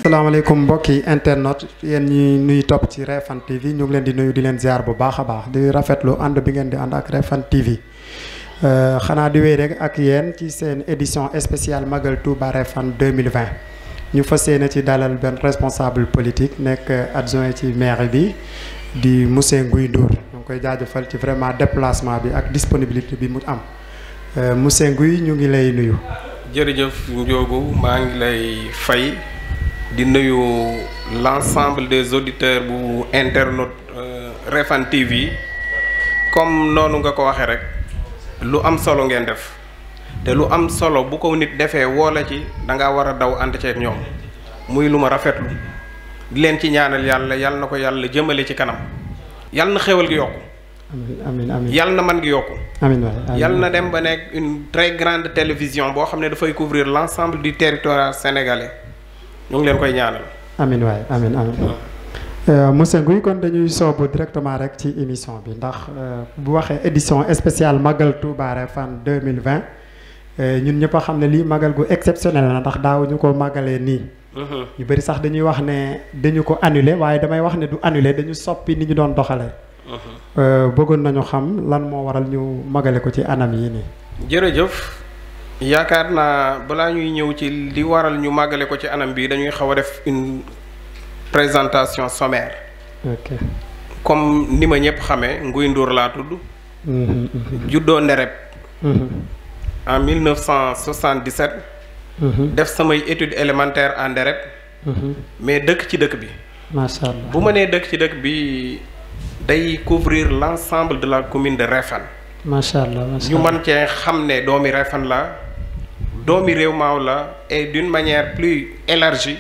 asalaamaaleykum mbokki internet yéen ñi nuy topp ci Refane TV ñu ngi leen di nuyu di leen ziar bu baax a baax di rafetlu ànd bi ngeen di ànd ak Refane TV xanaa di wéy rek ak yéen ci seen édition spéciale Magal Touba Refane 2020 ñu fas yéene ci dalal benn responsable politique nekk adjoint ci maire bi di monsieur Nguy Ndour ñu ngi koy jaajëfal ci vraiment déplacement bi ak disponibilité bi mu am monsieur Nguy ñu ngi lay nuyu. jërëjëf Ndiogou maa ngi lay fay. di nuyu l'ensemble des auditeurs bu internaute Refane TV comme noonu nga ko waxee rek lu am solo ngeen def te lu am solo bu ko nit defee woola ci da ngaa war a daw ànd ceeg ñoom muy lu ma rafetlu di leen ci ñaanal yàlla na ko yàlla jëmale ci kanam yàlla na xéwal gi yokku. amiin amiin yàlla na man gi yokku. amiin waay yàlla na dem ba nekk une très grande télévision boo xam ne dafay couvrir l'ensemble du territoire sénégalais. ñu ngi leen koy ñaanal. amiin waay amiin amiin monsieur Nguy kon dañuy soobu directement rek ci émission bi ndax bu waxee édition spéciale Magal Touba Refane 2020 ñun ñëpp a xam ne lii magal gu exceptionnel la ndax daaw ñu ko màggalee nii. ñu bëri sax dañuy wax ne dañu ko annulé waaye damay wax ne du annulé dañu soppi ni ñu doon doxalee. bëggoon nañu xam lan moo waral ñu magale ko ci anam yi nii. jërëjëf. yaakaar naa balaa ñuy ñëw ci li waral ñu màggale ko ci anam bi dañuy xaw a def une présentation sommaire. ok comme ni ma ñëpp xamee Nguy Ndour laa tudd. juddoo Ndereb. en 1977. def samay études élémentaires en Ndereb. mais dëkk ci dëkk bi. macha allah bu ma nee dëkk ci dëkk bi day couvrir l'ensemble de la commune de Refane. macha allah ñu mën cee xam ne doomi Refane la doomi réew maaw la et d'une manière plus élargie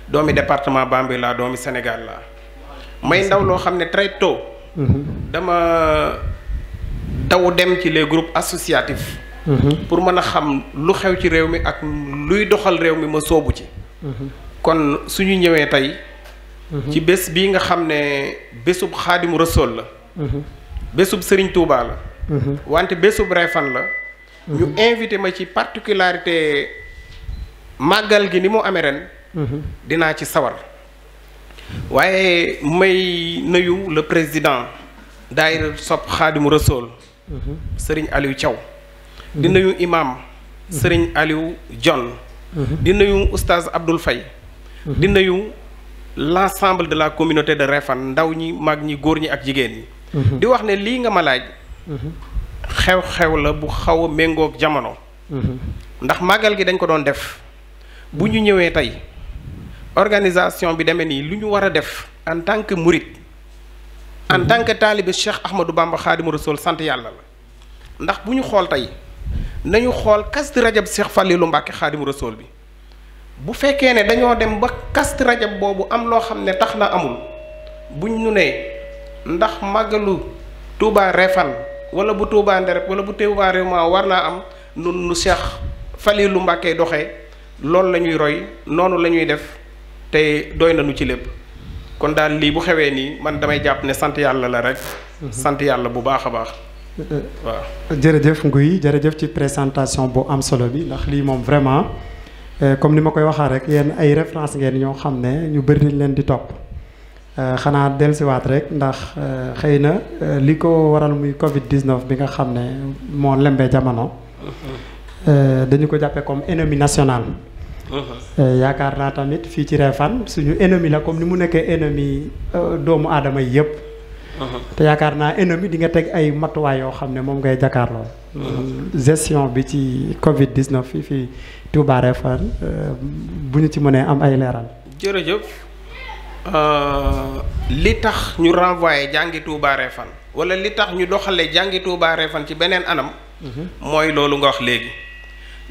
doomi département Bambey la doomi Sénégal la may ndaw loo xam ne très tôt dama daw dem ci les groupes associatifs pour mën a xam lu xew ci réew mi ak luy doxal réew mi ma soobu ci kon suñu ñëwee tey ci bés bii nga xam ne bésub Xaadimu Rasuul la bésub Sëriñ Tuubaa la wante bésub Refane la ñu invité ma ci particularité màggal gi ni mu amee ren dinaa ci sawar waaye may nuyu le président daayira sopp Xaadimu Rasuul Serigne Aliou Thiaw di nuyu imam Serigne Aliou John di nuyu oustaz Abdoul Faye di nuyu l'ensemble de la communauté de Refane ndaw ñi mag ñi góor ñi ak jigéen ñi di wax ne lii nga ma laaj xew-xew la bu xaw a méngoog jamono ndax màggal gi dañ ko doon def bu ñu ñëwee tey organisation bi demee nii lu ñu war a def en tant que murit en tant que taalibe Cheikh Ahmadou Bamba Xaadimu Rasuul sant yàlla la ndax bu ñu xool tey nañu xool Kazu Rajab Cheikh Falilou Mbàkke Xaadimu Rasuul bi bu fekkee ne dañoo dem ba Kazu Rajab boobu am loo xam ne tax na amul buñ ñu ne ndax màggalu Touba Refane wala bu Touba Ndereb wala bu Touba réew ma war naa am nun nu Cheikh Falilou Mbàkke doxee loolu la ñuy roy noonu la ñuy def te doy nañu ci lépp kon daal lii bu xewee nii man damay jàpp ne sant yàlla la rek sant yàlla bu baax a baax waaw jërëjëf Nguy jërëjëf ci présentation bu am solo bi ndax lii moom vraiment comme ni ma koy waxaa rek yéen ay référence ngeen ñoo xam ne ñu bëri nañ leen di topp xanaa dellusiwaat rek ndax xëy na li ko waral muy Covid 19 bi nga xam ne moo lembee jamono dañu ko jàppee comme ennemi national. yaakaar naa tamit fii ci Refane suñu ennemi la comme ni mu nekkee ennemi doomu aadama yi yëpp. te yaakaar naa ennemi di nga teg ay matuwaay yoo xam ne moom ngay jàkkaarloo. gestion bi ci Covid 19 fii Touba Refane bu ñu ci mënee am ay leeral. jërëjëf li tax ñu renvoyé jàngi Touba Refane wala li tax ñu doxalee jàngi Touba Refane ci beneen anam. mooy loolu nga wax léegi.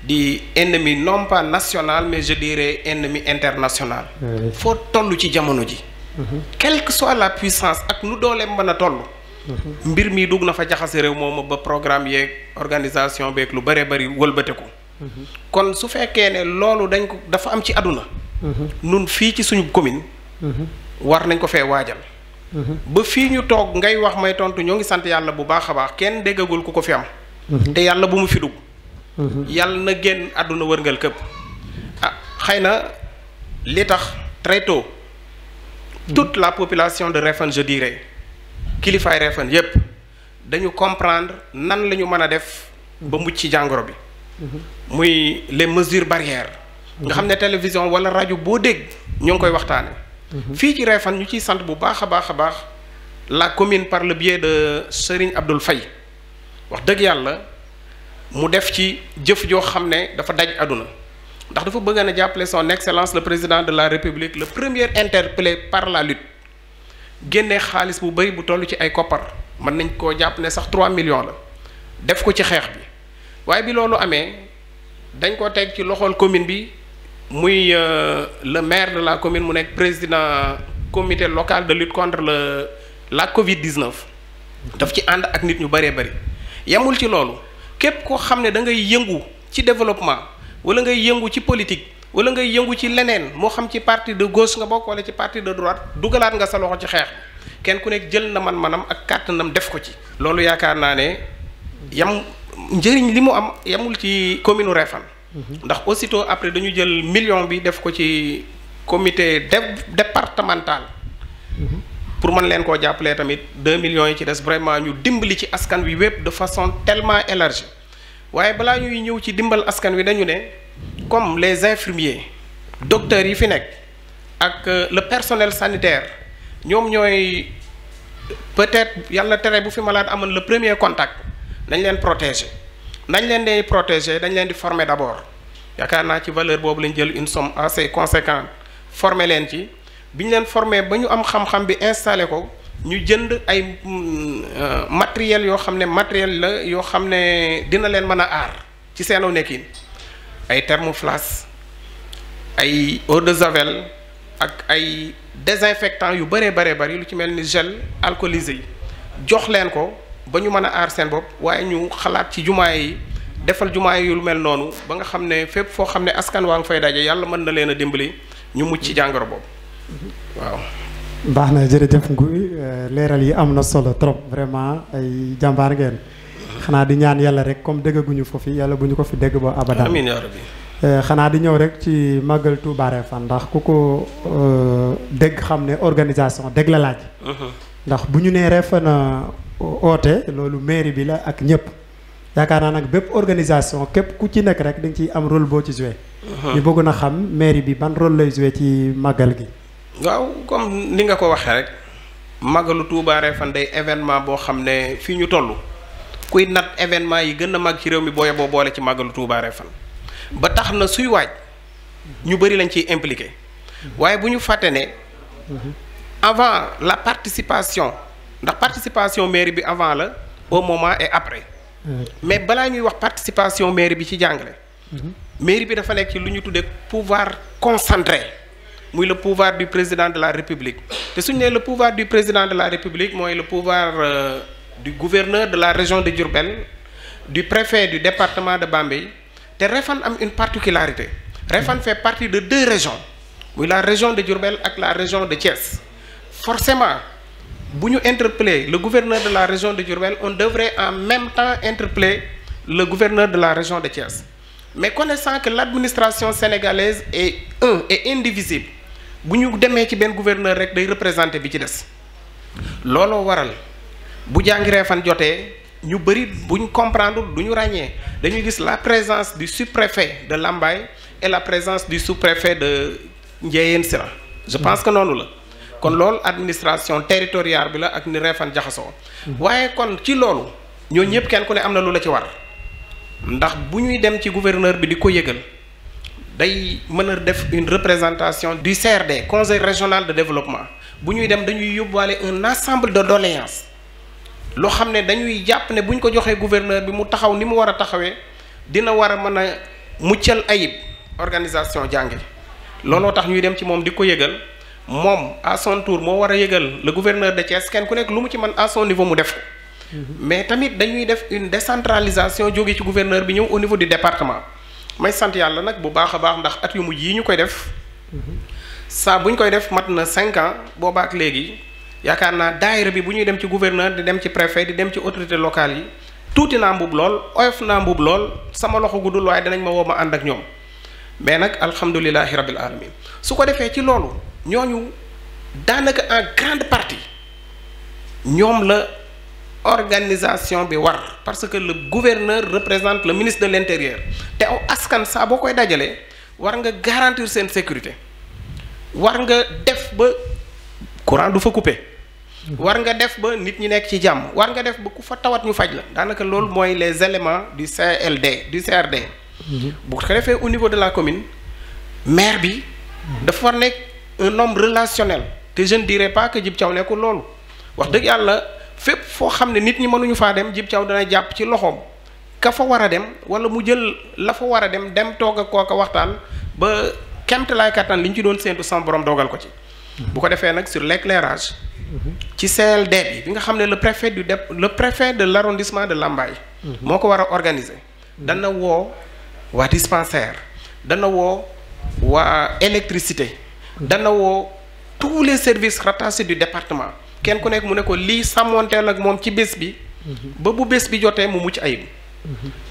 di ennemi non pas national mais je dirais ennemi international. foo toll ci jamono ji. quelle que soit la puissance ak nu dooleem mën a toll. mbir mi dugg na fa jaxase réew moom ba programme yeeg organisation beeg lu bëree bëri wëlbate ko. kon su fekkee ne loolu dañ ko dafa am ci àdduna. nun fii ci suñu commune. war nañ ko fee waajal. ba fii ñu toog ngay wax may tontu ñoo ngi sant yàlla bu baax a baax kenn déggagul ku ko fi am. te yàlla bu mu fi dugg. yàlla na génn àdduna wërngal këpp. ah xëy na li tax très tôt toute la population de Réfane, je dirais kilifaay Réfane yépp dañu comprendre nan la ñu mën a def ba mucc ci jàngoro bi muy les mesures barrières nga xam ne télévision wala rajo boo dégg ñoo ngi koy waxtaane fii ci Réfane ñu ciy sant bu baax a baax a baax la commune par le biais de Serigne Abdoul Faye wax dëgg yàlla mu def ci jëf joo xam ne dafa daj àdduna ndax dafa bëgg na jàppale son excellence le président de la république le premier interpellé par la lutte génnee xaalis bu bëri bu toll ci ay koppar mën nañ koo jàpp ne sax 3 millions la def ko ci xeex bi waaye bi loolu amee dañ ko teg ci loxol commune bi muy le maire de la commune mu nekk président comité local de lutte contre la Covid-19 daf ci ànd ak nit ñu bëree bëri yemul ci loolu képp koo xam ne da ngay yëngu ci développement wala ngay yëngu ci politique wala ngay yëngu ci leneen moo xam ci parti de gauche nga bokk wala ci parti de droite dugalaat nga sa loxo ci xeex kenn ku nekk jël na man-manam ak kàttanam def ko ci. loolu yaakaar naa ne njëriñ li mu am yamul ci commune u Réfane ndax aussitôt après dañu jël million bi def ko ci comité départemental pour mën leen koo jàppalee tamit 2 millions yi ci des vraiment ñu dimbali ci askan wi wépp de façon tellement élargie waaye balaa ñuy ñëw ci dimbal askan wi dañu ne comme les infirmiers docteurs yi fi nekk ak le personnel sanitaire ñoom ñooy peut-être yàlla tere bu fi malade amoon le premier contact nañ leen protéger nañ leen di protéger dañ leen di former d'abord yaakaar naa ci valeur boobu lañ jël une somme assez conséquente former leen ci bi ñu leen former ba ñu am xam-xam bi installé ko ñu jënd ay matériel yoo xam ne matériel la yoo xam ne dina leen mën a aar ci seenu nekkin ay thermoflash ay eau de javel ak ay désinfectant yu bëree bëri lu ci mel ni gel alcoolisé yi jox leen ko ba ñu mën a aar seen bopp waaye ñu xalaat ci jumaa yi defal jumaa yi yu mel noonu ba nga xam ne fépp foo xam ne askan waa nga fay daje yàlla mën na leen a dimbali ñu mucc ci jàngoro boobu waaw. baax na jërëjëf Nguy leeral yi am na solo trop vraiment ay jàmbaar ngeen xanaa di ñaan yàlla rek comme déggaguñu ko fi yàlla bu ñu ko fi dégg ba abadan amiin yaa rabbi. xanaa di ñëw rek ci màggal Touba Réfane ndax ku ko dégg xam ne organisation dégg la laaj. ndax bu ñu nee Réfane oote loolu mairie bi la ak ñëpp yaakaar naa nag bépp organisation képp ku ci nekk rek dañ ciy am rôle boo ci joué. ñu bëgg na xam mairie bi ban rôle lay joué ci màggal gi. waaw comme ni nga ko waxee rek màggalu Touba Réfane day événement boo xam ne fii ñu toll kuy nat événement yi gën a mag ci réew mi booye boo boole ci màggalu Touba Réfane ba tax na suy waaj ñu bëri lañ ciy impliqué waaye bu ñu fàtte ne avant la participation ndax participation mairie bi avant la au moment et après mais balaa ñuy wax participation mairie bi ci jàngale mairie bi dafa nekk ci lu ñu tuddee pouvoir concentré muy le pouvoir du président de la république te suñu nee le pouvoir du président de la république mooy le pouvoir du gouverneur de la région de Diourbel du préfet du département de Bambey te Réfane am une particularité Réfane fait partie de 2 régions muy la région de Diourbel ak la région de Thiès forcément bu ñu interpeller le gouverneur de la région de Diourbel on devrait en même temps interpeller le gouverneur de la région de Thiès mais connaissant que l'administration sénégalaise est indivisible bu ñu demee ci benn gouverneur rek day représenter bi ci des looloo waral bu jàngi Réfane jotee ñu bëri buñ comprendre du ñu ràññee dañuy gis la présence du sous-préfet de Lambaye et la présence du sous-préfet de Ndiéyène Sirakh je pense que noonu la kon loolu administration territoriale bi la ak ni Réfane jaxasoo waaye kon ci loolu ñoo ñëpp kenn ku ne am na lu la ci war ndax bu ñuy dem ci gouverneur bi di ko yëgal day mën a def une représentation du CRD conseil régional de développement bu ñuy dem dañuy yóbbuwaale un ensemble de doléances loo xam ne dañuy jàpp ne bu ñu ko joxee gouverneur bi mu taxaw ni mu war a taxawee dina war a mën a muccal ayib organisation jàngi looloo tax ñuy dem ci moom di ko yëgal moom à son tour moo war a yëgal le gouverneur de Thiès kenn ku nekk lu mu ci mën à son niveau mu def ko mais tamit dañuy def une décentralisation jóge ci gouverneur bi ñëw au niveau du département may sant yàlla nag bu baax a baax ndax at yu mujj yi ñu koy def saa bu ñu koy def mat na 5 ans boobaak léegi yaakaar naa daayira bi bu ñuy dem ci gouverneur di dem ci préfet di dem ci autorité locale yi tuuti naa mbub lool oyof naa mbub lool sama loxo guddul waaye danañ ma woo ma ànd ak ñoom mais nag alhamdulilahi rabbil alamin su ko defee ci loolu ñooñu daanaka en grande partie ñoom la organisation bi war parce que le gouverneur représente le ministre de l'intérieur te aw askan saa boo koy dajalee war nga garantir seen sécurité war nga def ba courant du fa coupé war nga def ba nit ñi nekk ci jàmm war nga def ba ku fa tawat ñu faj la daanaka loolu mooy les éléments du CRD bu ko defee au niveau de la commune maire bi dafa war nekk un homme relationnel te je ne dirais pas que Djib Thiaw nekkul loolu wax dëgg yàlla fépp foo xam ne nit ñi mënuñu faa dem Djib Thiaw dana jàpp ci loxoom ka fa war a dem wala mu jël la fa war a dem toog ak kooka waxtaan ba kemtalaay kattan li ñu ci doon séentu sama borom dogal ko ci. bu ko defee nag sur l'éclairage ci CLD bi nga xam ne le préfet de l'arrondissement de Lambaye moo ko war a organiser dana woo waa dispensaire dana woo waa électricité dana woo tous les services rattachés du département kenn ku nekk mu ne ko lii sàmmoonteel ak moom ci bés bi ba bu bés bi jotee mu mucc ayib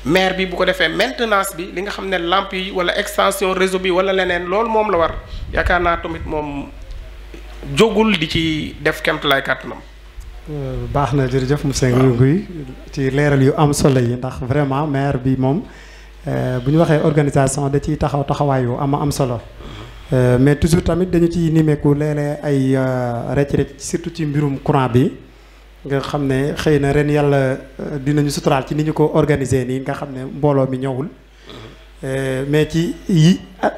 maire bi bu ko defee maintenance bi li nga xam ne lampe yi wala extension réseau bi wala leneen loolu moom la war yaakaar naa tamit moom jógul di ci def kemtalaay kàttanam. baax na jërëjëf monsieur Nguy ci leeral yu am solo yi ndax vraiment maire bi moom bu ñu waxee organisation da ciy taxawaay yu am solo mais toujours tamit dañu ciy nimeeku léeg-léeg ay rëcc surtout ci mbirum courant bi nga xam ne xëy na ren yàlla dinañu suturaal ci ni ñu ko organiser nii nga xam ne mbooloo mi ñëwul mais ci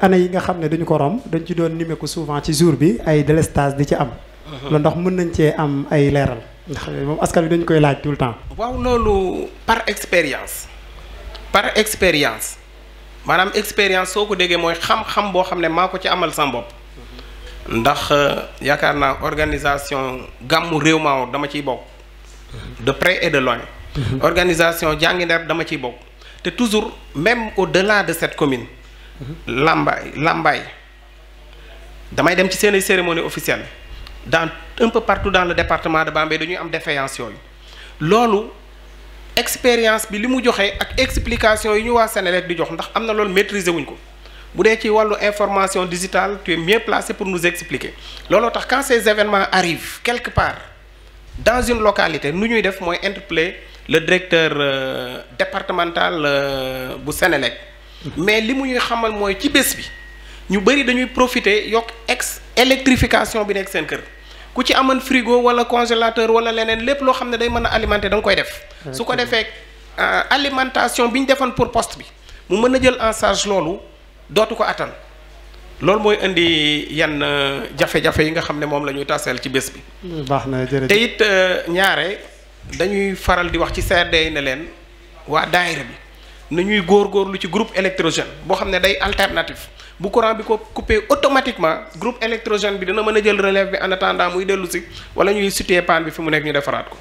année yi nga xam ne dañu ko romb dañ ci doon nimeeku souvent ci jour bi ay délestage di ci am. loolu ndax mën nañ cee am ay leeral ndax moom askan wi dañu koy laaj tout le temps. waaw loolu par expérience maanaam expérience soo ko déggee mooy xam-xam boo xam ne maa ko ci amal sama bopp ndax yaakaar naa organisation gàmmu réew maaw dama ciy bokk de près et de loin. organisation jàngi Nder dama ciy bokk te toujours même au-delà de cette commune. Lambaye damay dem ci seen cérémonie officielle dans un peu partout dans le département de Bambey dañuy am défaillance yooyu loolu expérience bi li mu joxe ak explication yi ñu waa Sénélec di jox ndax am na loolu maîtriser wuñ ko bu dee ci wàllu information digitale tu es mieux placé pour nous expliquer looloo tax quand ces événements arrivent quelque part dans une localité nu ñuy def mooy interpeller le directeur départemental bu Sénélec mais li mu ñuy xamal mooy ci bés bi ñu bëri dañuy profiter yokk électrification bi nekk seen kër ku ci amoon frigo wala congélateur wala leneen lépp loo xam ne day mën a alimenter da nga koy def su ko defee alimentation bi ñu defoon pour poste bi mu mën a jël en charge loolu dootu ko attan loolu mooy indi yenn jafe-jafe yi nga xam ne moom la ñuy taseel ci bés bi. baax na jërëjëf te it ñaare dañuy faral di wax ci CRD yi ne leen waa daayira bi na ñuy góorgóorlu ci groupe électrogène boo xam ne day alternatif bu courant bi ko coupé automatiquement groupe électrogène bi dina mën a jël relève bi en attendant muy dellu si wala ñuy situer panne bi fi mu nekk ñu defaraat ko.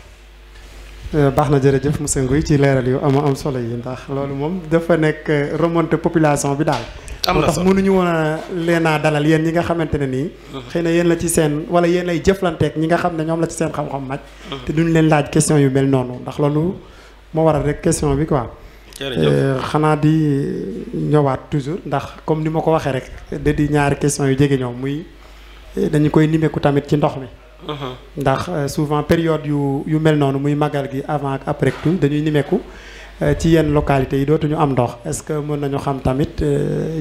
baax na jërëjëf monsieur Nguy ci leeral yu am solo yi ndax loolu moom dafa nekk remonter population bi daal. am na solo moo tax mënuñu woon a leen a dalal yéen ñi nga xamante ne nii. xëy na yéen la ci seen wala yéen lay jëflanteeg ñi nga xam ne ñoom la ci seen xam-xam màcc. te duñ leen laaj question yu mel noonu ndax loolu moo waral rek question bi quoi. xanaa di ñëwaat toujours ndax comme ni ma ko waxee rek da di ñaari question yu jege ñoom muy dañu koy nimeeku tamit ci ndox mi. ndax souvent période yu mel noonu muy magal gi avant ak après tout dañuy nimeeku ci yenn localités yi dootuñu am ndox est-ce que mën nañu xam tamit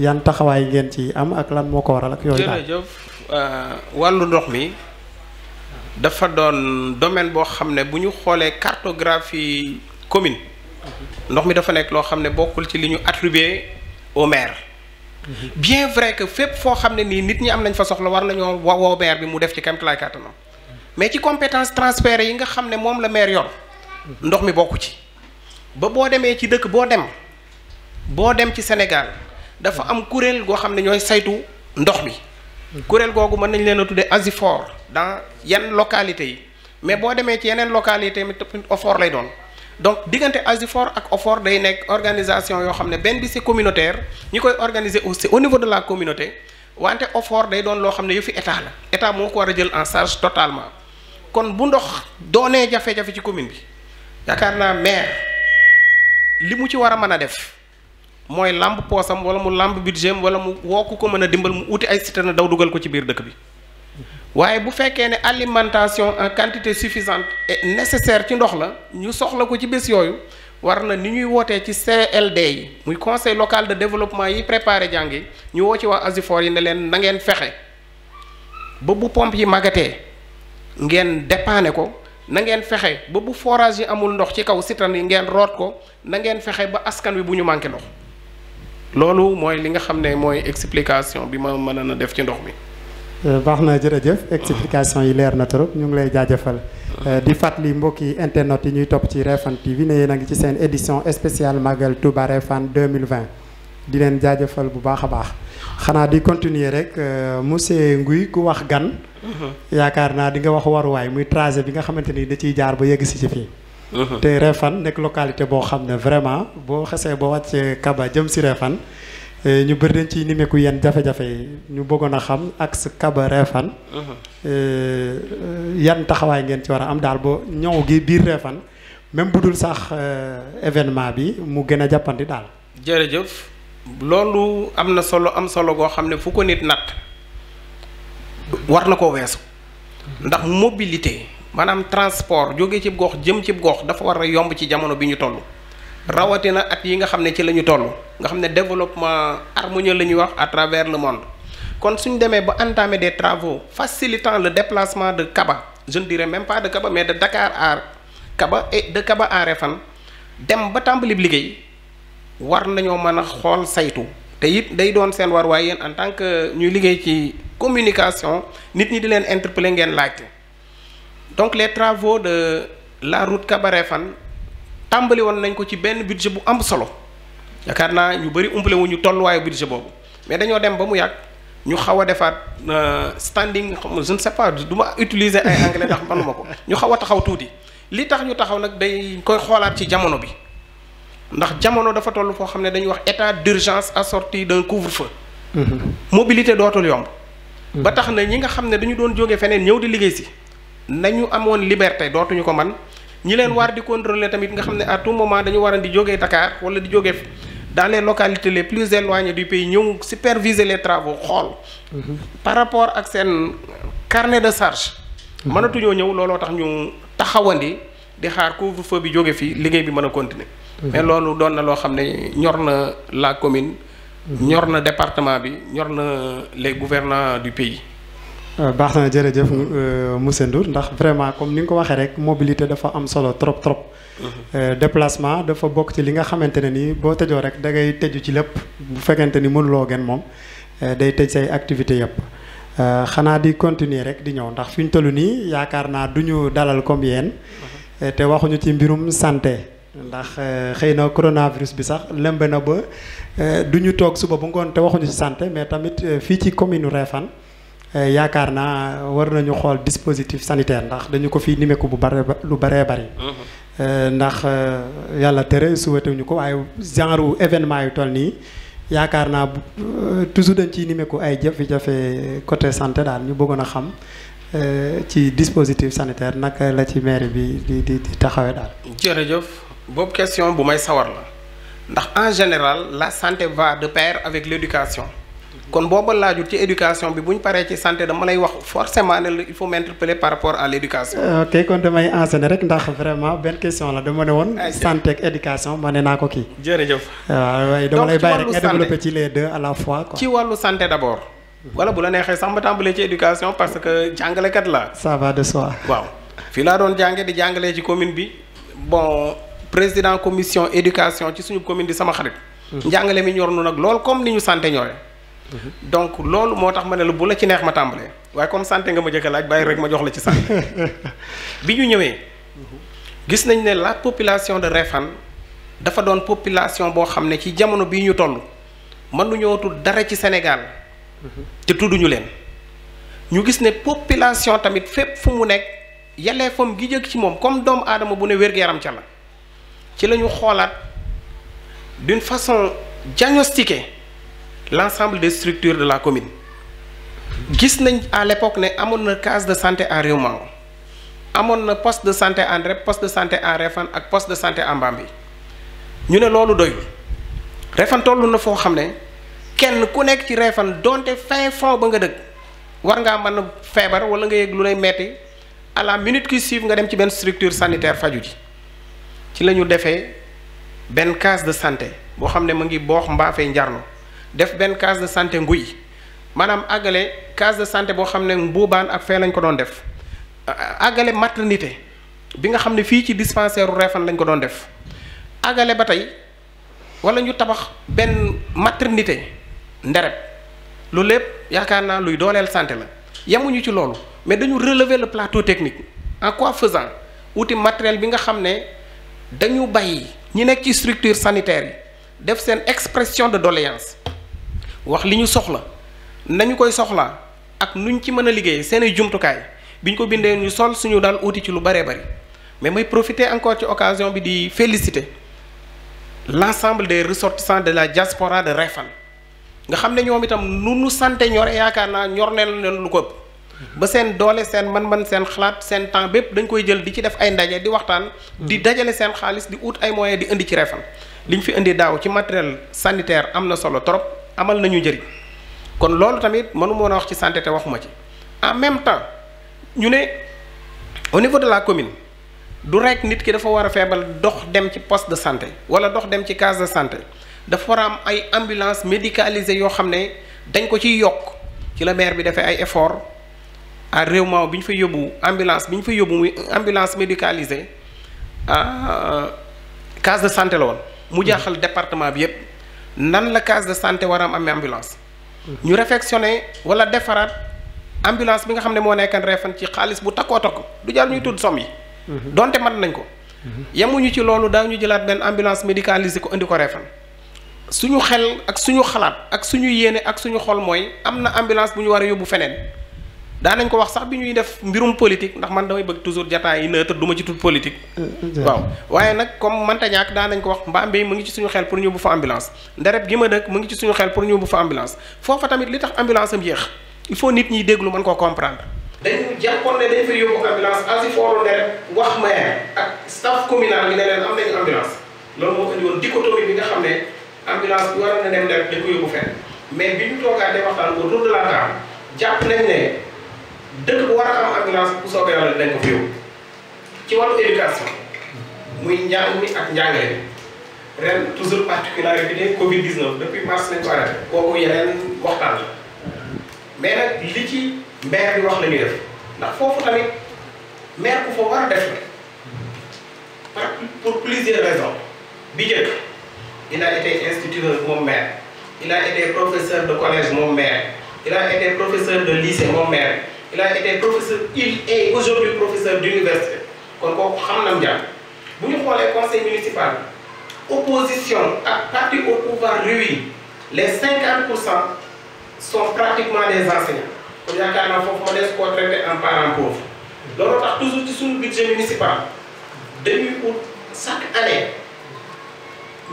yan taxawaay ngeen ci am ak lan moo ko waral ak yooyu daal. jërëjëf wàllu ndox mi dafa doon domaine boo xam ne bu ñu xoolee cartographie commune ndox mi dafa nekk loo xam ne bokkul ci li ñu attribué au maire. bien vrai que fépp foo xam ne nii nit ñi am nañ fa soxla war nañoo woo maire bi mu def ci kéemtalaay kàttanam mais ci compétence transférées yi nga xam ne moom la maire yor ndox mi bokku ci ba boo demee ci dëkk boo dem ci Sénégal dafa am kuréel goo xam ne ñooy saytu ndox mi kuréel googu mën nañ leen a tuddee ASIFOR dans yenn localités yi mais boo demee ci yeneen localités mi OFOR lay doon donc diggante ASIFOR ak OFOR day nekk organisation yoo xam ne benn bi c'est communautaire ñi koy organiser aussi au niveau de la communauté wante OFOR day doon loo xam ne yëfi état la état moo ko war a jël en charge totalement kon bu ndox doonee jafe-jafe ci commune bi yaakaar naa maire li mu ci war a mën a def mooy lamb poosam wala mu lamb budget wala mu woo ku ko mën a dimbal mu uti ay citerne daw dugal ko ci biir dëkk bi waaye bu fekkee ne alimentation en quantité suffisante et nécessaire ci ndox la ñu soxla ko ci bés yooyu war na ni ñuy wootee ci CLD yi muy conseil local de développement yi préparé jàngi ñu woo ci waa ASUFOR yi ne leen na ngeen fexe ba bu pompe yi màggatee ngeen dépanner ko na ngeen fexe ba bu forage yi amul ndox ci kaw citerne yi ngeen root ko na ngeen fexe ba askan wi bu ñu manqué ndox loolu mooy li nga xam ne mooy explication bi ma mën a def ci ndox mi. baax na jërëjëf explication yi leer na trop ñu ngi lay jaajëfal di fàttali mbokki internet yi ñuy topp ci Refane TV ne yéen a ngi ci seen édition spéciale Magal Touba Refane 2020 di leen jaajëfal bu baax a baax xanaa di continuer rek monsieur Nguy ku wax gan yaakaar naa di nga wax waruwaay muy trajet bi nga xamante ni da ciy jaar ba yegg si ci fii te Refane nekk localité boo xam ne vraiment boo xesee ba wàccee Kaba jëm si Refane ñu bëri dañ ciy nimeku yenn jafe-jafe yi ñu bëggoon a xam ak sa Kaba Refane yan taxawaay ngeen ci war a am daal ba ñëw gi biir Refane même bu dul sax événement bi mu gën a jàppandi daal. jërëjëf loolu am na solo goo xam ne fu ko nit natt war na koo weesu ndax mobilité maanaam transport jóge ci gox jëm ci gox dafa war a yomb ci jamono bi ñu toll. rawatina at yi nga xam ne ci la ñu toll nga xam ne développement harmonieux la ñuy wax à travers le monde kon suñ demee ba entamer des travaux facilitant le déplacement de Kaba je ne dirais même pas de Kaba mais de Dakar à Kaba et de Kaba à Refane dem ba tàmbali liggéey war nañoo mën a xool saytu te it day doon seen war waaye yéen en tant que ñuy liggéey ci communication nit ñi di leen interpeller ngeen laajte donc les travaux de la route Kaba Refane tàmbali woon nañ ko ci benn budget bu am solo yaakaar naa ñu bëri umpale wu ñu tolluwaayu budget boobu mais dañoo dem ba mu yàgg ñu xaw a defaat standing je ne sais pas du ma utiliser ay anglais ndax manuma ko ñu xaw a taxaw tuuti li tax ñu taxaw nag day koy xoolaat ci jamono bi ndax jamono dafa toll foo xam ne dañuy wax état d'urgence assorti d'un couvre-feu. mobilité dootul yomb. ba tax na ñi nga xam ne dañu doon jógee feneen ñëw di liggéey si nañu amoon liberté dootuñu ko man ñi leen war di contrôler tamit nga xam ne à tout moment dañu war a di jógee Dakar wala di jógee dans les localités les plus éloignées du pays ñëw superviser les travaux xool. par rapport ak seen carnet de charge. mënatuñoo ñëw looloo tax ñu taxawandi di xaar couvre-feu bi jóge fii liggéey bi mën a continuer. mais loolu doon na loo xam ne ñor na la commune. ñor na département bi ñor na les gouvernants du pays. baax na jërëjëf monsieur Ndour ndax vraiment comme ni nga ko waxee rek mobilité dafa am solo trop. déplacement dafa bokk ci li nga xamante ne ni boo tëjoo rek da ngay tëju ci lépp bu fekkente ni mënuloo gën moom day tëj say activités yëpp. xanaa di continuer rek di ñëw ndax fi ñu toll nii yaakaar naa du ñu dalal comme yéen. te waxuñu ci mbirum santé. ndax xëy na coronavirus bi sax lembe na ba du ñu toog suba ba ngoon te waxuñu ci santé mais tamit fii ci commune Refane yaakaar naa war nañu xool dispositif sanitaire ndax dañu ko fii nimeku bu bare lu baree bari. ndax yàlla tere souhaité ñu ko waaye genre événement yu toll nii yaakaar naa toujours dañ ciy nimeku ay jafe-jafe côté santé daal ñu bëggoon a xam ci dispositif sanitaire naka la ci mairie bi di taxawee daal. jërëjëf boobu question bu may sawar la ndax en général la santé va de pair avec l'éducation. kon booba laajut ci éducation bi bu ñu paree ci santé dama lay wax forcément ne il faut m'interpeller par rapport à l'éducation. ok kon damay enseigner rek ndax vraiment benn question la dama ne woon. santé ak éducation ma ne naa ko kii. jërëjëf. waaw waaye dama lay bàyyi rek nga développer ci les deux à la fois quoi. ci wàllu santé d'abord. wala bu la neexee sax ma tàmbalee ci éducation parce que jàngalekat la. ça va de soi. waaw fii laa doon jànge di jàngalee ci commune bi bon président commission éducation ci suñu commune di sama xarit. njàngale mi ñor nu nag lool comme ni ñu santé ñoree. donc loolu moo tax ma ne la bu la ci neex ma tàmbalee waaye comme santé nga ma jëkk a laaj bàyyi rek ma jox la ci santé bi ñu ñëwee gis nañ ne la population de Refane dafa doon population boo xam ne ci jamono bii ñu toll mënuñoo tudd dara ci Sénégal te tudduñu leen ñu gis ne population tamit fépp fu mu nekk yelleefam gi jëkk ci moom comme doomu aadama bu ne wér-gu-yaram ca la ci la ñu xoolaat d'une façon diagnostiquée l'ensemble des structures de la commune gis nañ à l'époque ne amoon na case de santé à Réumao amoon na poste de santé à Ndrep poste de santé à Refane ak poste de santé à Mbambi ñu ne loolu doyul Refane toll na foo xam ne kenn ku nekk ci Refane donte fin fond ba nga dëkk war ngaa mën a feebar wala nga yëg lu lay metti à la minute qui suit nga dem ci benn structure sanitaire faju ji ci la ñu defee benn case de santé boo xam ne mu ngi boox mbaafee njarno def benn case de santé nguy maanaam àggale case de santé boo xam ne mbuubaan ak fee lañ ko doon def àggale maternité bi nga xam ne fii ci dispensaire u Réfane lañ ko doon def àggale ba tey wala ñu tabax benn maternité Ndereb loolu lépp yaakaar naa luy dooleel santé la yemuñu ci loolu mais dañu relever le plateau technique en quoi faisant wuti matériel bi nga xam ne dañu bàyyi ñi nekk ci structure sanitaire yi def seen expression de doléance wax li ñu soxla nañu koy soxlaa ak nuñ ci mën a liggéey seen i jumtukaay bi ñu ko bindee ñu sol suñu daal uti ci lu bëree bëri mais may profiter encore ci occasion bi di féliciter l'ensemble des ressortissants de la diaspora de Réfane nga xam ne ñoom itam nu santé ñore yaakaar naa ñor neen leen lu ko ëpp ba seen doole seen man-man seen xalaat seen temps bépp dañ koy jël di ci def ay ndaje di waxtaan di dajale seen xaalis di ut ay moyens di indi ci Réfane li ñu fi indi daaw ci matériel sanitaire am na solo trop amal nañu njëriñ kon loolu tamit mënu mën a wax ci santé te waxuma ci en même temps ñu ne au niveau de la commune du rek nit ki dafa war a feebal dox dem ci poste de santé wala dox dem ci case de santé dafa war a am ay ambulance médicalisée yoo xam ne dañ ko ciy yokk ci la maire bi defee ay effort à Réewmaaw bi ñu fa yóbbu ambulance bi ñu fa yóbbu muy ambulance médicalisée case de santé la woon mu jaaxal département bi yépp nan la case de santé war a am ambulance ñu réfectionné wala defaraat ambulance bi nga xam ne moo nekkan Réfane ci xaalis bu takkoo takk du jar ñuy tudd somme yi donte mën nañ ko yemuñu ci loolu daañu jëlaat benn ambulance médicalisée ko indi ko Réfane suñu xel ak suñu xalaat ak suñu yéene ak suñu xol mooy am na ambulance bu ñu war a yóbbu feneen daanañ ko wax sax bi ñuy def mbirum politique ndax man damay bëgg toujours jataay yi neutre du ma ci tudd politique waaw waaye nag comme manta ñàkk daanañ ko wax Mbambe mu ngi ci suñu xel pour ñu yóbbu fa ambulance Ndereb gi ma dëkk mu ngi ci suñu xel pour ñu yóbbu fa ambulance foofa tamit li tax ambulance am yéex il faut nit ñi déglu mën koo comprendre dañu jàppoon ne dañ fa yóbbu ambulance asifooro Ndereb wax maire ak staff communal bi ne leen am nañu ambulance loolu moo indi woon dichotomie bi nga xam ne ambulance bi waroon na dem Ndereb dañ ko yóbbu fenn mais bi ñu toogaatee waxtaan autour de la table jàpp nañ ne dëkk bu war a am ambulance bu soobee yàlla dañ ko fi yóbbu ci wàllu éducation muy njàng mi ak njàngale bi ren toujours particularité Covid 19 depuis mars nañ ko arrêté kooku yeneen waxtaan la mais nag li ci maire bi wax la ñuy def ndax foofu tamit maire ku fa war a def la pour plusieurs raisons bi njëkk il a été instituteur moom maire il a été professeur de collège moom maire il a été professeur de lycée moom maire il a été professeur il est aujourd'hui professeur d'université kon kooku xam na njàng bu ñu xoolee conseil municipal opposition ak parti au pouvoir réunis les 50% sont pratiquement des enseignants kon yaakaar naa foofu ma des koo traité en parent pauvre loolu tax toujours ci suñu budget municipal dañuy ut chaque année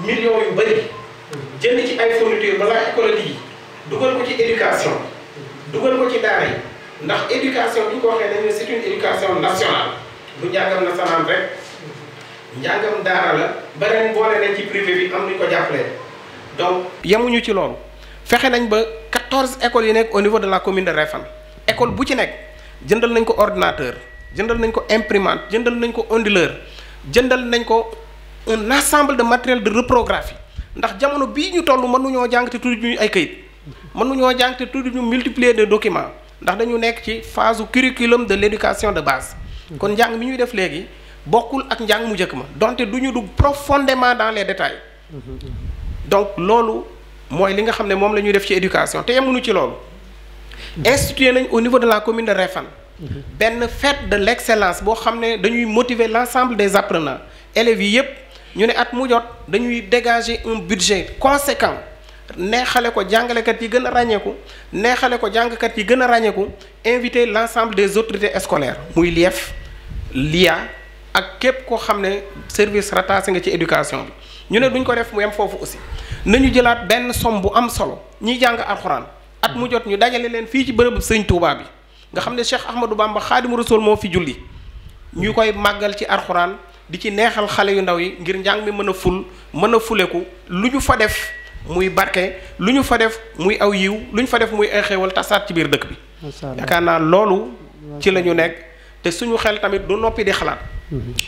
millions yu bëri jënd ci ay fourniture balaa école yi dugal ko ci éducation dugal ko ci daara yi ndax éducation bi ñu ko waxee dañu c'est une éducation nationale du njàngam nasaraan rek njàngam daara la beneen boole nañ ci privé bi am nuñ ko jàppalee donc yemuñu ci loolu fexe nañ ba 14 écoles yi nekk au niveau de la commune de Réfane école bu ci nekk jëndal nañ ko ordinateur jëndal nañ ko imprimante jëndal nañ ko onduleur jëndal nañ ko un ensemble de matériel de reprographie ndax jamono bii ñu toll mënuñoo jàng te tudd ñu ay kayit mënuñoo jàng te tudd ñu multiplier de documents ndax dañu nekk ci phase curriculum de l'éducation de base kon njàng mi ñuy def léegi bokkul ak njàng mu njëkk ma donte du ñu dugg profondément dans les détails donc loolu mooy li nga xam ne moom la ñuy def ci éducation te yemuñu ci loolu institué nañ au niveau de la commune de Réfane benn fête de l'excellence boo xam ne dañuy motiver l'ensemble des apprenants élèves yi yépp ñu ne at mu jot dañuy dégager un budget conséquent neexale ko jàngalekat yi gën a ràññeeku neexale ko jàngkat yi gën a ràññeeku inviter l'ensemble des autorités scolaires muy LIEF LIA ak képp koo xam ne service rattaché nga ci éducation bi ñu ne duñ ko def mu yem foofu aussi nañu jëlaat benn somme bu am solo ñiy jàng alxuraan at mu jot ñu dajale leen fii ci bërëb sëñ Touba bi nga xam ne Cheikh Ahmadou Bamba Xaadimu Rasuul moo fi julli ñu koy màggal ci alxuraan di ci neexal xale yu ndaw yi ngir njàng mi mën a fuleku lu ñu fa def muy barke lu ñu fa def muy aw yiw lu ñu fa def muy ay xéewal tasaat ci biir dëkk bi yaakaar naa loolu ci la ñu nekk te suñu xel tamit du noppi di xalaat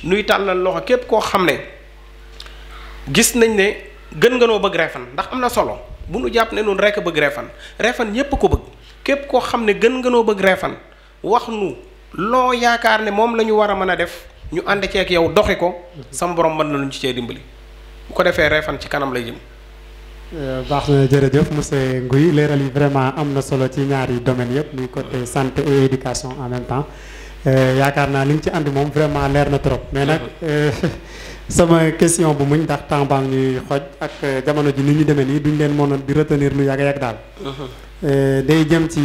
nuy tàllal loxo képp koo xam ne gis nañ ne gën nga noo bëgg Refane ndax am na solo bu nu jàpp ne nun rekk bëgg Refane ñépp ko bëgg képp koo xam ne gën nga noo bëgg Refane wax nu loo yaakaar ne moom la ñu war a mën a def ñu ànd ceeg yow doxi ko sama borom mën na luñ ci cee dimbali bu ko defee Refane ci kanam lay jëm. baax na jërëjëf monsieur Nguy leeral yi vraiment am na solo ci ñaari domaines yëpp muy côté santé et éducation en même temps yaakaar naa li nga ci andi moom vraiment leer na trop mais nag sama question bu muñ ndax temps baa ñuy xoj ak jamono ji ni ñu demee nii duñ leen mën a di retenir lu yàgg daal. day jëm ci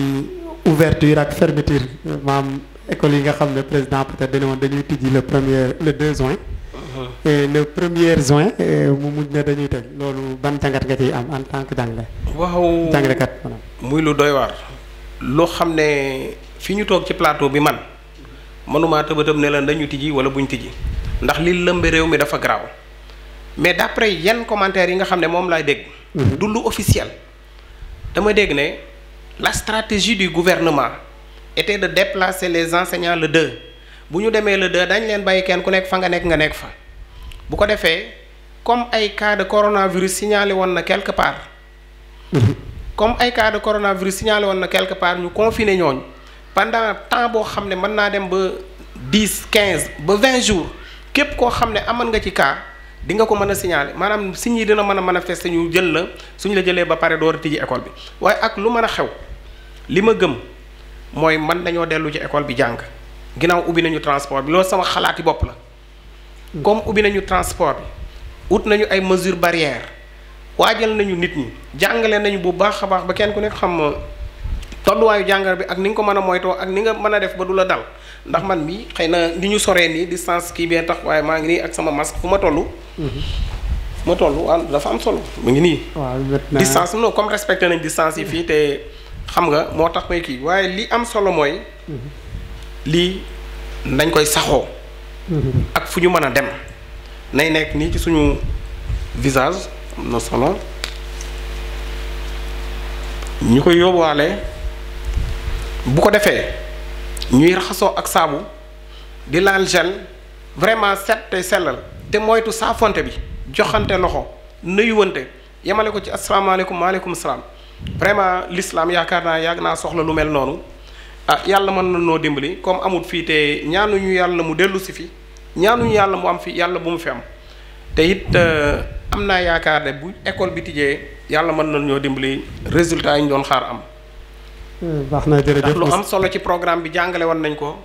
ouverture ak fermeture maam école yi nga xam ne président peut-être dañu woon dañuy tijji le 2 juin. et le 1er juin mu mujj ne dañuy tëj loolu ban jàngat nga ciy am en tant que jàngale. waaw jàngalekat maanaam. muy lu doy waar. loo xam ne fi ñu toog ci plateau bi man mënumaa tëb ne la dañu tijji wala buñ tijji ndax li lëmbe réew mi dafa garaaw mais d'après yenn commentaires yi nga xam ne moom laay dégg. du lu officiel. dama dégg ne la stratégie du gouvernement était de déplacer les enseignants le 2 bu ñu demee le 2 dañ leen bàyyi kenn ku nekk fa nga nekk fa. bu ko defee comme ay cas de coronavirus signalé woon na quelque part ñu confiné ñooñu pendant temps boo xam ne mën naa dem ba 10 15 ba 20 jours képp koo xam ne amoon nga ci cas di nga ko mën a signalé maanaam signes yi dina mën a manifester ñu jël la suñu la jëlee ba pare door a tijji école bi waaye ak lu mën a xew li ma gëm mooy mën nañoo dellu ci école bi jàng ginnaaw ubbi nañu transport bi loolu sama xalaati bopp la. comme ubbi nañu transport bi ut nañu ay mesures barrières waajal nañu nit ñi jàngale nañu bu baax a baax ba kenn ku nekk xam tolluwaayu jàngar bi ak ni nga ko mën a moytoo ak ni nga mën a def ba du la dal ndax man mii xëy na ni ñu soree nii distance kii bee tax waaye maa ngi nii ak sama masque fu ma toll. fu ma toll waaw dafa am solo mu ngi nii. distance non comme respecté nañ distance yi fii te xam nga moo tax may kii waaye li am solo mooy. lii nañ koy saxoo. ak fu ñu mën a dem nay nekk nii ci suñu visage am na solo ñu koy yóbbuwaale bu ko defee ñuy raxasoo ak saabu di laal gel vraiment set te sellal te moytu saafonte bi joxante loxo nuyuwante yemale ko ci asalaamaaleykum maaleykum salaam vraiment l'islam yaakaar naa yàgg naa soxla lu mel noonu yàlla mën na noo dimbali comme amut fii te ñaanuñu yàlla mu dellu si fi ñaanuñu yàlla mu am fi yàlla bu mu fi am te it am naa yaakaar ne bu école bi tijjee yàlla mën na ñoo dimbali résultat yi ñu doon xaar am. baax na jërëjëf ndax lu am solo ci programme bi jàngale woon nañ ko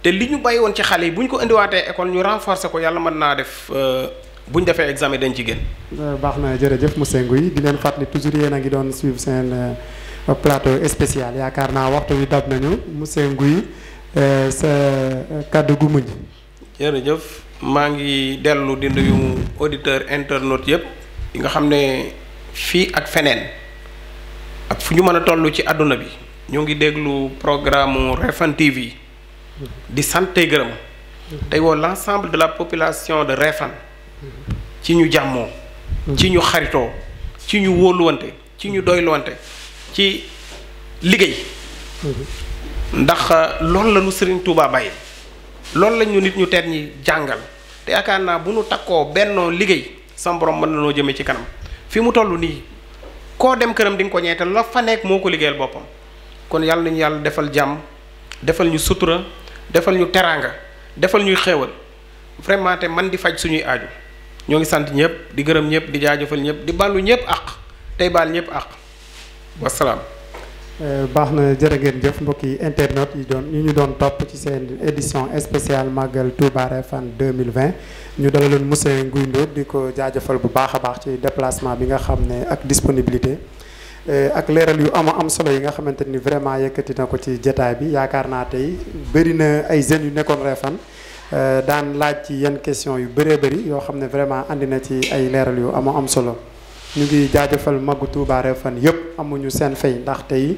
te li ñu bàyyi woon ci xale yi bu ñu ko indiwaatee école ñu renforcer ko yàlla mën naa def bu ñu defee examen dañ ci génn. baax na jërëjëf monsieur Nguy di leen fàttali toujours yéen a ngi doon suivre seen. plateau spécial yaakaar naa waxtu wi dab nañu monsieur Nguy sa kàddu gu mujj. jërëjëf maa ngi dellu di nuyu auditeur internautes yëpp yi nga xam ne fii ak feneen ak fu ñu mën a toll ci àdduna bi ñoo ngi déglu programme Refane TV di sant tey gërëm tey woo l'ensemble de la population de Refane ci ñu jàmmoo ci ñu xaritoo ci ñu wóoluwante ci ñu doyluwante ci liggéey ndax loolu la ñu Serigne Touba bàyyi loolu la ñu nit ñu teet ñi jàngal te yaakaar naa bu nu takkoo bennoo liggéey sama borom mën na noo jëmee ci kanam fi mu toll nii koo dem këram di nga ko ñeete la fa nekk moo ko liggéeyal boppam kon yàlla nañu yàlla defal jàmm defal ñu sutura defal ñu teraanga defal ñuy xéewal vraiment te man di faj suñuy aaju ñoo ngi sant ñëpp di gërëm ñëpp di jaajëfal ñëpp di baalu ñëpp àq tey baal ñëpp àq wasalaam. baax na jërë ngeen jëf mbokki internet yi ñu doon topp ci seen édition spéciale Magal Touba Refane 2020 ñu dalaloon monsieur Nguy Ndour di ko jaajëfal bu baax a baax ci déplacement bi nga xam ne ak disponibilité ak leeral yu am solo yi nga xamante ni vraiment yëkkati na ko ci jotaay bi yaakaar naa tey bëri na ay jeunes yu nekkoon Refane daan laaj ci yenn question yu bëree bëri yoo xam ne vraiment andi na ci ay leeral yu am solo. ñu ngi jaajëfal Magu Touba Refane yëpp amuñu seen fay ndax tey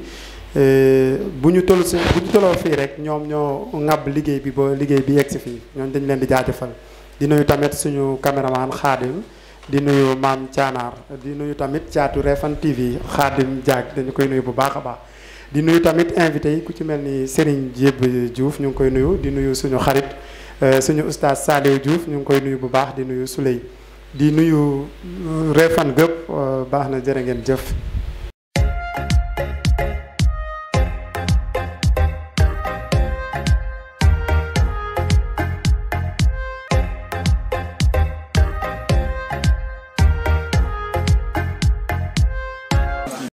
bu ñu tolloo fii rek ñoom ñoo ŋàbb liggéey bi ba liggéey bi yegg si fii ñoom dañ leen di jaajëfal di nuyu tamit suñu caméraman Khadim di nuyu Maam Thianar di nuyu tamit caatu Refane TV Khadim Diak dañu koy nuyu bu baax a baax di nuyu tamit invité yi ku ci mel ni Serigne Dieb Diouf ñu ngi koy nuyu di nuyu suñu xarit suñu oustaz Saliou Diouf ñu ngi koy nuyu bu baax di nuyu Souley di nuyu Refane gëpp baax na jërë ngeen jëf